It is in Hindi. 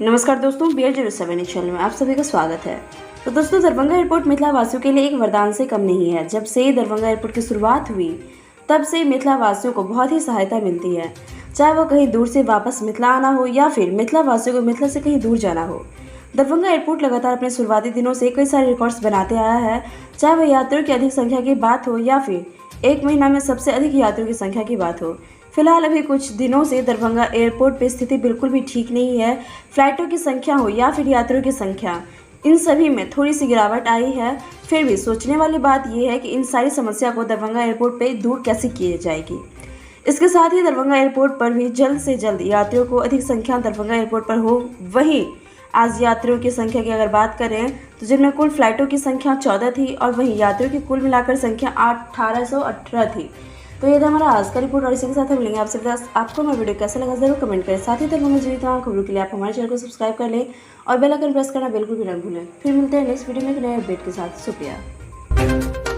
नमस्कार दोस्तों, BR07 चैनल में आप सभी का स्वागत है। तो दोस्तों, दरभंगा एयरपोर्ट मिथिला वासियों के लिए एक वरदान से कम नहीं है। जब से दरभंगा एयरपोर्ट की शुरुआत हुई तब से मिथिला वासियों को बहुत ही सहायता मिलती है, चाहे वो कहीं दूर से वापस मिथिला आना हो या फिर मिथिला वासियों को मिथिला से कहीं दूर जाना हो। दरभंगा एयरपोर्ट लगातार अपने शुरुआती दिनों से कई सारे रिकॉर्ड्स बनाते आया है, चाहे वह यात्रियों की अधिक संख्या की बात हो या फिर एक महीना में सबसे अधिक यात्रियों की संख्या की बात हो। फिलहाल अभी कुछ दिनों से दरभंगा एयरपोर्ट पे स्थिति बिल्कुल भी ठीक नहीं है। फ्लाइटों की संख्या हो या फिर यात्रियों की संख्या, इन सभी में थोड़ी सी गिरावट आई है। फिर भी सोचने वाली बात यह है कि इन सारी समस्या को दरभंगा एयरपोर्ट पे दूर कैसे की जाएगी। इसके साथ ही दरभंगा एयरपोर्ट पर भी जल्द से जल्द यात्रियों को अधिक संख्या दरभंगा एयरपोर्ट पर हो। वहीं आज यात्रियों की संख्या की अगर बात करें तो जिनमें कुल फ्लाइटों की संख्या 14 थी और वहीं यात्रियों की कुल मिलाकर संख्या 1818 थी। तो ये था हमारा आज का रिपोर्ट और इसी के साथ हम मिलेंगे आपसे। आपको हमारा वीडियो कैसा लगा जरूर कमेंट करें। साथ ही दरभंगा जुड़ी तमाम खबरों के लिए आप हमारे चैनल को सब्सक्राइब कर लें और बेल आइकन प्रेस करना बिल्कुल भी ना भूलें। फिर मिलते हैं नेक्स्ट वीडियो में एक नए अपडेट के साथ। शुक्रिया।